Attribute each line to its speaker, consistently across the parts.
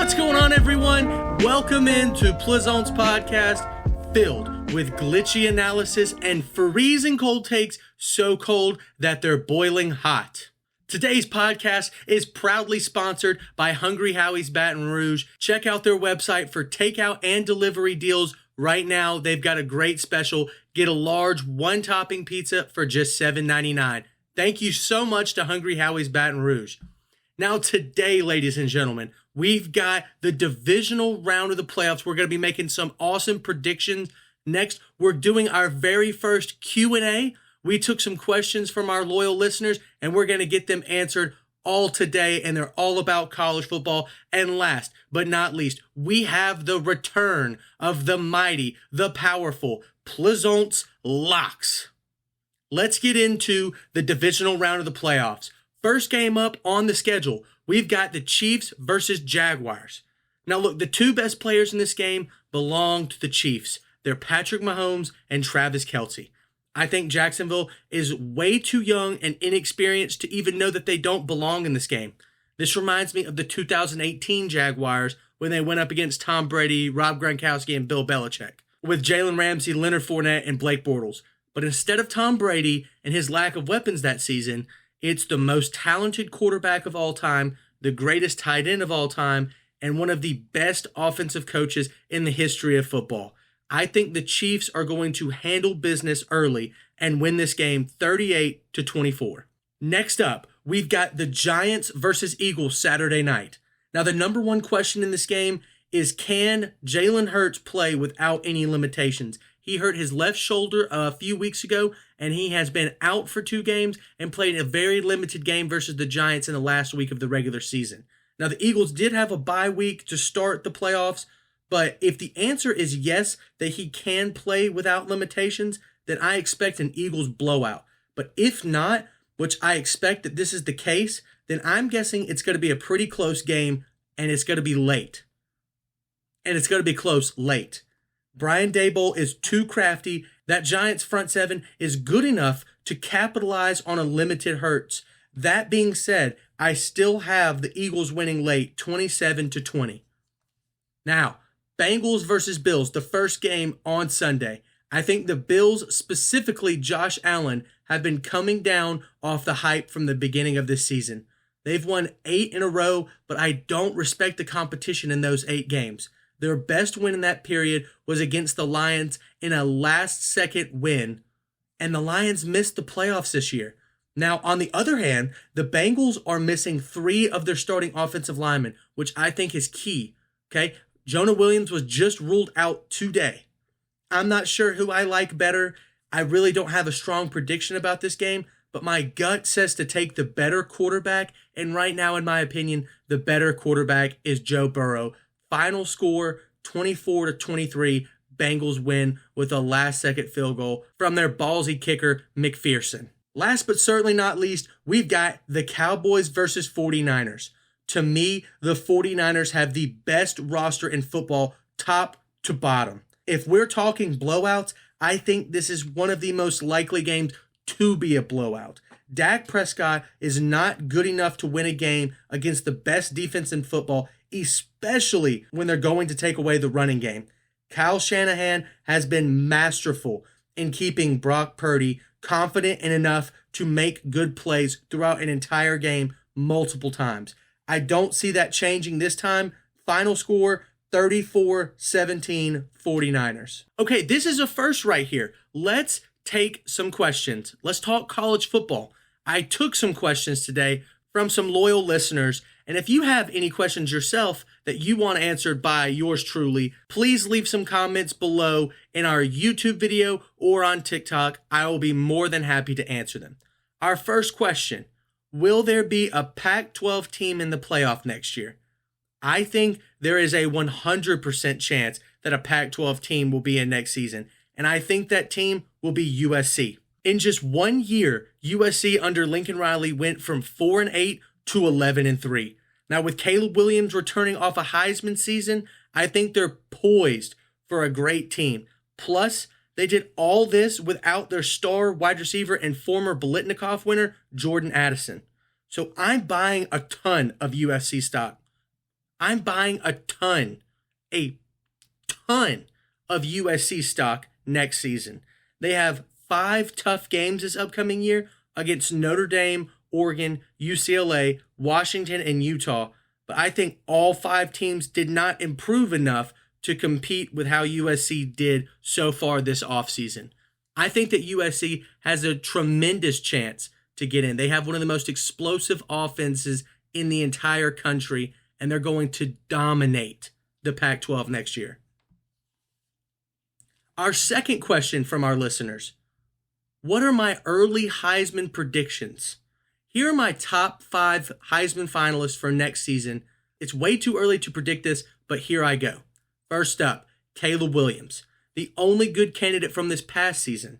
Speaker 1: What's going on, everyone? Welcome into Plizont's podcast, filled with glitchy analysis and freezing cold takes, so cold that they're boiling hot. Today's podcast is proudly sponsored by Hungry Howie's Baton Rouge. Check out their website for takeout and delivery deals. Right now, they've got a great special. Get a large one-topping pizza for just $7.99. Thank you so much to Hungry Howie's Baton Rouge. Now today, ladies and gentlemen, we've got the divisional round of the playoffs. We're going to be making some awesome predictions. Next, we're doing our very first Q&A. We took some questions from our loyal listeners, and we're going to get them answered all today, and they're all about college football. And last but not least, we have the return of the mighty, the powerful Plizont Locks. Let's get into the divisional round of the playoffs. First game up on the schedule, we've got the Chiefs versus Jaguars. Now look, the two best players in this game belong to the Chiefs. They're Patrick Mahomes and Travis Kelce. I think Jacksonville is way too young and inexperienced to even know that they don't belong in this game. This reminds me of the 2018 Jaguars when they went up against Tom Brady, Rob Gronkowski, and Bill Belichick, with Jalen Ramsey, Leonard Fournette, and Blake Bortles. But instead of Tom Brady and his lack of weapons that season, it's the most talented quarterback of all time, the greatest tight end of all time, and one of the best offensive coaches in the history of football. I think the Chiefs are going to handle business early and win this game 38-24. Next up, we've got the Giants versus Eagles Saturday night. Now, the number one question in this game is, can Jalen Hurts play without any limitations? He hurt his left shoulder a few weeks ago, and he has been out for 2 games and played a very limited game versus the Giants in the last week of the regular season. Now, the Eagles did have a bye week to start the playoffs, but if the answer is yes, that he can play without limitations, then I expect an Eagles blowout. But if not, which I expect that this is the case, then I'm guessing it's going to be a pretty close game, and it's going to be late. And it's going to be close late. Brian Daboll is too crafty. That Giants front seven is good enough to capitalize on a limited Hurts. That being said, I still have the Eagles winning late 27-20. Now, Bengals versus Bills, the first game on Sunday. I think the Bills, specifically Josh Allen, have been coming down off the hype from the beginning of this season. They've won 8 in a row, but I don't respect the competition in those 8 games. Their best win in that period was against the Lions in a last-second win, and the Lions missed the playoffs this year. Now, on the other hand, the Bengals are missing 3 of their starting offensive linemen, which I think is key, okay? Jonah Williams was just ruled out today. I'm not sure who I like better. I really don't have a strong prediction about this game, but my gut says to take the better quarterback, and right now, in my opinion, the better quarterback is Joe Burrow. Final score, 24-23, Bengals win with a last-second field goal from their ballsy kicker, McPherson. Last but certainly not least, we've got the Cowboys versus 49ers. To me, the 49ers have the best roster in football, top to bottom. If we're talking blowouts, I think this is one of the most likely games to be a blowout. Dak Prescott is not good enough to win a game against the best defense in football, especially when they're going to take away the running game. Kyle Shanahan has been masterful in keeping Brock Purdy confident and enough to make good plays throughout an entire game multiple times. I don't see that changing this time. Final score, 34-17 49ers. Okay, this is a first right here. Let's take some questions. Let's talk college football. I took some questions today from some loyal listeners, and if you have any questions yourself that you want answered by yours truly, please leave some comments below in our YouTube video or on TikTok. I will be more than happy to answer them. Our first question, will there be a Pac-12 team in the playoff next year? I think there is a 100% chance that a Pac-12 team will be in next season, and I think that team will be USC. In just 1 year, USC under Lincoln Riley went from 4-8 to 11-3. Now, with Caleb Williams returning off a Heisman season, I think they're poised for a great team. Plus, they did all this without their star wide receiver and former Biletnikoff winner, Jordan Addison. So I'm buying a ton of USC stock. I'm buying a ton of USC stock next season. They have 5 tough games this upcoming year against Notre Dame, Oregon, UCLA, Washington, and Utah. But I think all 5 teams did not improve enough to compete with how USC did so far this offseason. I think that USC has a tremendous chance to get in. They have one of the most explosive offenses in the entire country, and they're going to dominate the Pac-12 next year. Our second question from our listeners: what are my early Heisman predictions? Here are my top 5 Heisman finalists for next season. It's way too early to predict this, but here I go. First up, Caleb Williams, the only good candidate from this past season.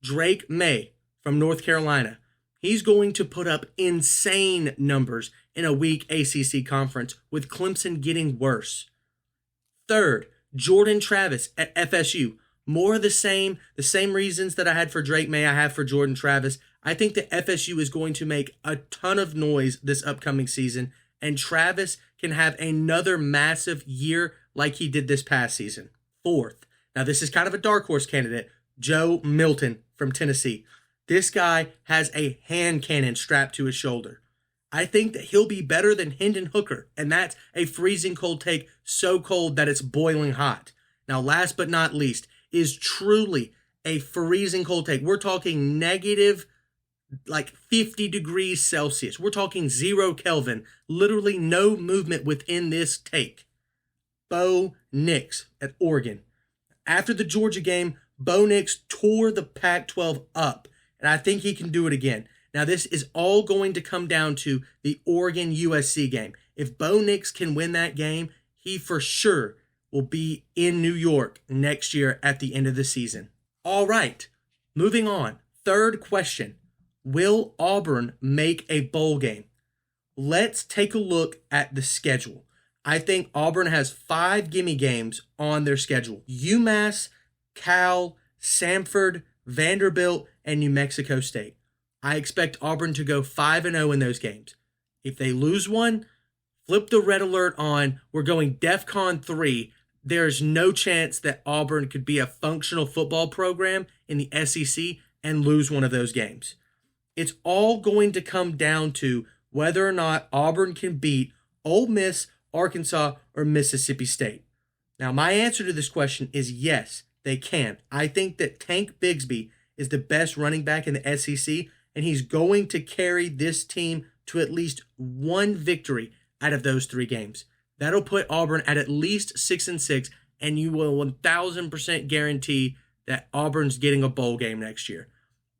Speaker 1: Drake May from North Carolina. He's going to put up insane numbers in a weak ACC conference, with Clemson getting worse. Third, Jordan Travis at FSU. More of the same reasons that I had for Drake May, I have for Jordan Travis. I think that FSU is going to make a ton of noise this upcoming season, and Travis can have another massive year like he did this past season. Fourth, now this is kind of a dark horse candidate, Joe Milton from Tennessee. This guy has a hand cannon strapped to his shoulder. I think that he'll be better than Hendon Hooker, and that's a freezing cold take, so cold that it's boiling hot. Now, last but not least, is truly a freezing cold take. We're talking negative, 50 degrees Celsius. We're talking 0 Kelvin, literally no movement within this take. Bo Nix at Oregon. After the Georgia game, Bo Nix tore the Pac-12 up, and I think he can do it again. Now, this is all going to come down to the Oregon-USC game. If Bo Nix can win that game, he for sure will be in New York next year at the end of the season. All right, moving on. Third question: will Auburn make a bowl game? Let's take a look at the schedule. I think Auburn has 5 gimme games on their schedule: UMass, Cal, Samford, Vanderbilt, and New Mexico State. I expect Auburn to go 5-0 in those games. If they lose one, flip the red alert on. We're going DEFCON 3. There's no chance that Auburn could be a functional football program in the SEC and lose one of those games. It's all going to come down to whether or not Auburn can beat Ole Miss, Arkansas, or Mississippi State. Now, my answer to this question is yes, they can. I think that Tank Bigsby is the best running back in the SEC, and he's going to carry this team to at least one victory out of those 3 games. That'll put Auburn at least 6-6, and you will 1,000% guarantee that Auburn's getting a bowl game next year.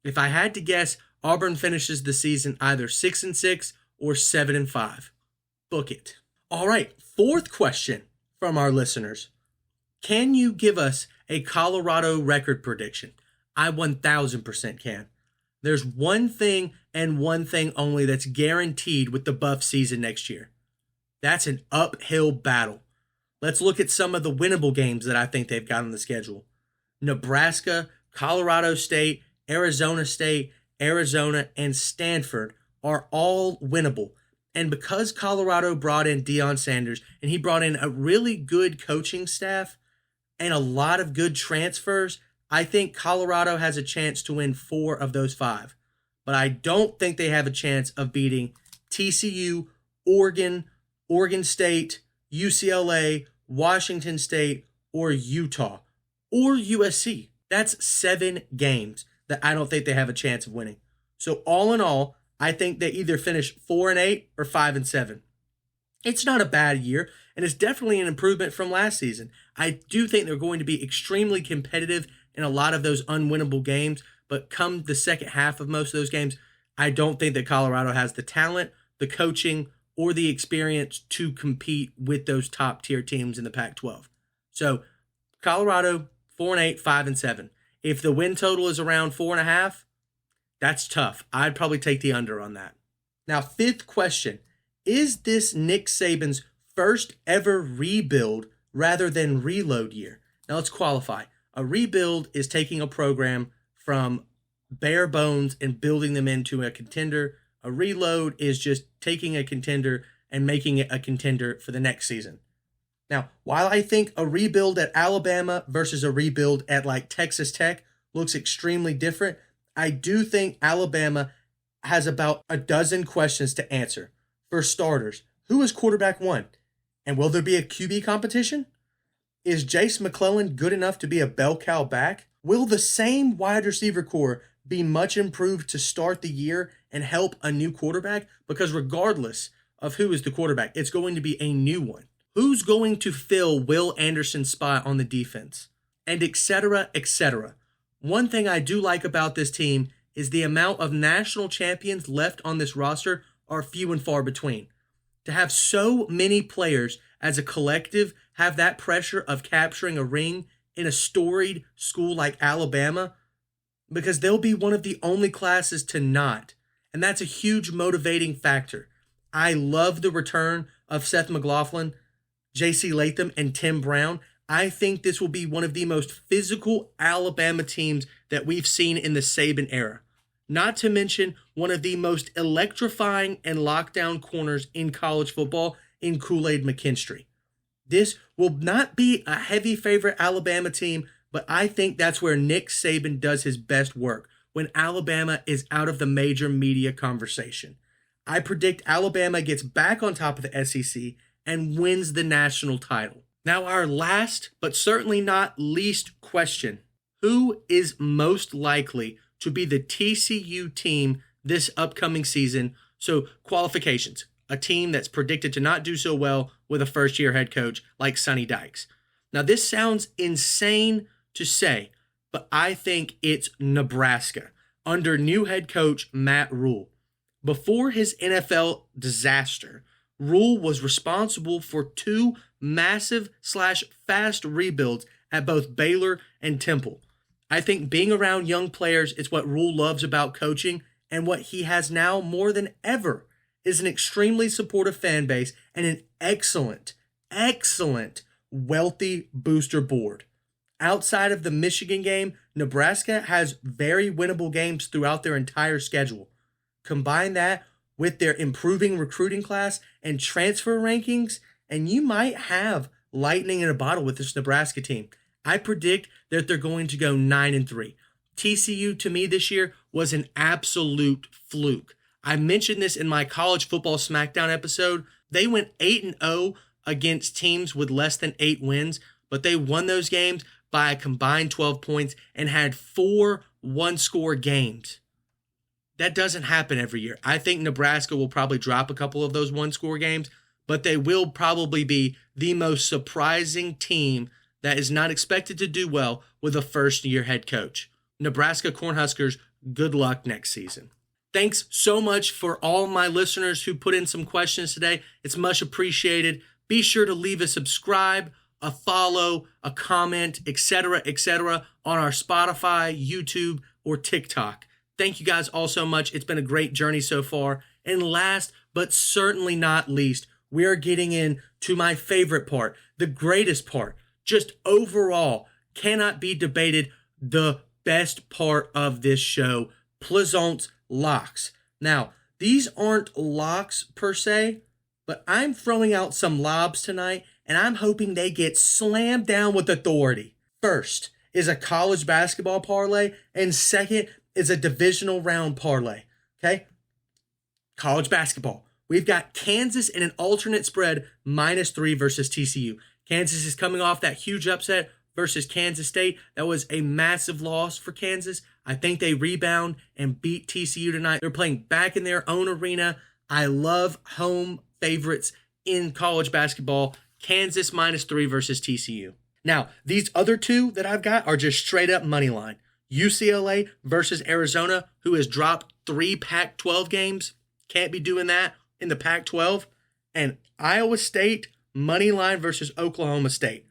Speaker 1: If I had to guess, Auburn finishes the season either 6-6 or 7-5. Book it. All right, fourth question from our listeners. Can you give us a Colorado record prediction? I 1,000% can. There's one thing and one thing only that's guaranteed with the Buff season next year. That's an uphill battle. Let's look at some of the winnable games that I think they've got on the schedule. Nebraska, Colorado State, Arizona, and Stanford are all winnable. And because Colorado brought in Deion Sanders, and he brought in a really good coaching staff and a lot of good transfers, I think Colorado has a chance to win 4 of those 5. But I don't think they have a chance of beating TCU, Oregon State, UCLA, Washington State, or Utah, or USC. That's 7 games that I don't think they have a chance of winning. So all in all, I think they either finish 4-8 or 5-7. It's not a bad year, and it's definitely an improvement from last season. I do think they're going to be extremely competitive in a lot of those unwinnable games, but come the second half of most of those games, I don't think that Colorado has the talent, the coaching, or the experience to compete with those top-tier teams in the Pac-12. So, Colorado, 4-8, 5-7. If the win total is around 4.5, that's tough. I'd probably take the under on that. Now, fifth question. Is this Nick Saban's first ever rebuild rather than reload year? Now, let's qualify. A rebuild is taking a program from bare bones and building them into a contender. A reload is just taking a contender and making it a contender for the next season. Now, while I think a rebuild at Alabama versus a rebuild at like Texas Tech looks extremely different, I do think Alabama has about a dozen questions to answer. For starters, who is quarterback one? And will there be a QB competition? Is Jace McClellan good enough to be a bell cow back? Will the same wide receiver core be much improved to start the year and help a new quarterback? Because regardless of who is the quarterback, it's going to be a new one. Who's going to fill Will Anderson's spot on the defense? And et cetera, et cetera. One thing I do like about this team is the amount of national champions left on this roster are few and far between. To have so many players as a collective have that pressure of capturing a ring in a storied school like Alabama, because they'll be one of the only classes to not. And that's a huge motivating factor. I love the return of Seth McLaughlin, J.C. Latham, and Tim Brown. I think this will be one of the most physical Alabama teams that we've seen in the Saban era. Not to mention one of the most electrifying and lockdown corners in college football in Kool-Aid McKinstry. This will not be a heavy favorite Alabama team, but I think that's where Nick Saban does his best work, when Alabama is out of the major media conversation. I predict Alabama gets back on top of the SEC and wins the national title. Now, our last, but certainly not least question: who is most likely to be the TCU team this upcoming season? So, qualifications: a team that's predicted to not do so well with a first-year head coach like Sonny Dykes. Now, this sounds insane to say, but I think it's Nebraska under new head coach Matt Rule. Before his NFL disaster, Rule was responsible for two massive/fast rebuilds at both Baylor and Temple. I think being around young players is what Rule loves about coaching, and what he has now more than ever is an extremely supportive fan base and an excellent, wealthy booster board. Outside of the Michigan game, Nebraska has very winnable games throughout their entire schedule. Combine that with their improving recruiting class and transfer rankings, and you might have lightning in a bottle with this Nebraska team. I predict that they're going to go 9-3. TCU, to me, this year was an absolute fluke. I mentioned this in my college football SmackDown episode. They went 8-0 against teams with less than 8 wins, but they won those games by a combined 12 points and had 4 one-score games. That doesn't happen every year. I think Nebraska will probably drop a couple of those one-score games, but they will probably be the most surprising team that is not expected to do well with a first-year head coach. Nebraska Cornhuskers, good luck next season. Thanks so much for all my listeners who put in some questions today. It's much appreciated. Be sure to leave a subscribe, a follow, a comment, etc., on our Spotify, YouTube, or TikTok. Thank you guys all so much. It's been a great journey so far. And last, but certainly not least, we are getting into my favorite part, the greatest part, just overall, cannot be debated, the best part of this show, Plizont Locks. Now, these aren't locks per se, but I'm throwing out some lobs tonight, and I'm hoping they get slammed down with authority. First is a college basketball parlay, and second is a divisional round parlay. Okay? College basketball. We've got Kansas in an alternate spread, -3 versus TCU. Kansas is coming off that huge upset versus Kansas State. That was a massive loss for Kansas. I think they rebound and beat TCU tonight. They're playing back in their own arena. I love home favorites in college basketball. Kansas -3 versus TCU. Now, these other two that I've got are just straight up money line. UCLA versus Arizona, who has dropped 3 Pac-12 games. Can't be doing that in the Pac-12. And Iowa State, money line versus Oklahoma State.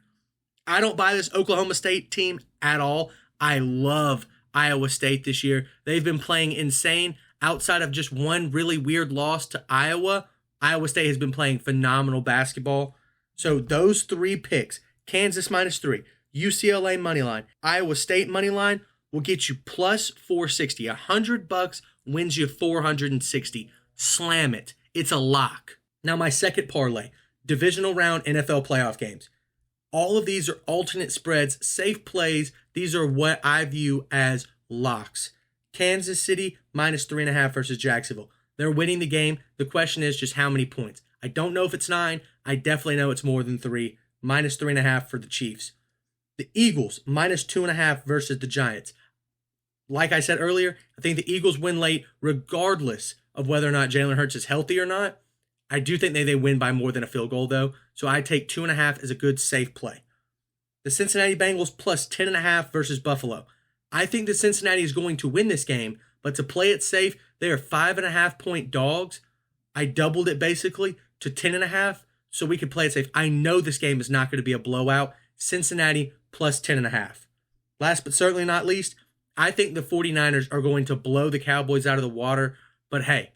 Speaker 1: I don't buy this Oklahoma State team at all. I love Iowa State this year. They've been playing insane. Outside of just one really weird loss to Iowa, Iowa State has been playing phenomenal basketball. So those 3 picks, Kansas -3, UCLA moneyline, Iowa State moneyline, will get you plus 460. $100 wins you 460. Slam it. It's a lock. Now, my second parlay, divisional round NFL playoff games. All of these are alternate spreads, safe plays. These are what I view as locks. Kansas City minus 3.5 versus Jacksonville. They're winning the game. The question is just how many points. I don't know if it's 9. I definitely know it's more than 3. Minus 3.5 for the Chiefs. The Eagles minus 2.5 versus the Giants. Like I said earlier, I think the Eagles win late regardless of whether or not Jalen Hurts is healthy or not. I do think they win by more than a field goal, though, so I take 2.5 as a good, safe play. The Cincinnati Bengals plus 10.5 versus Buffalo. I think that Cincinnati is going to win this game, but to play it safe, they are 5.5-point dogs. I doubled it basically to 10.5, so we could play it safe. I know this game is not going to be a blowout. Cincinnati plus 10.5. Last but certainly not least, I think the 49ers are going to blow the Cowboys out of the water, but hey,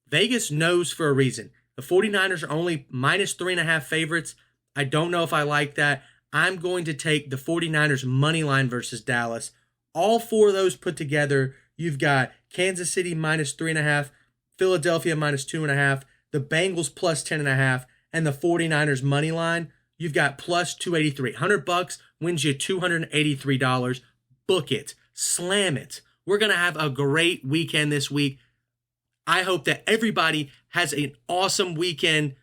Speaker 1: Vegas knows for a reason. The 49ers are only minus 3.5 favorites. I don't know if I like that. I'm going to take the 49ers money line versus Dallas. All 4 of those put together, you've got Kansas City minus 3.5, Philadelphia minus 2.5, the Bengals plus 10.5, and the 49ers money line, you've got plus 283. $100 wins you $283. Book it. Slam it. We're going to have a great weekend this week. I hope that everybody has an awesome weekend.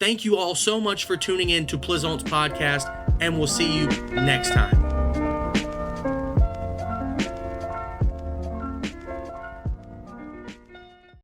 Speaker 1: Thank you all so much for tuning in to Plizont's podcast, and we'll see you next time.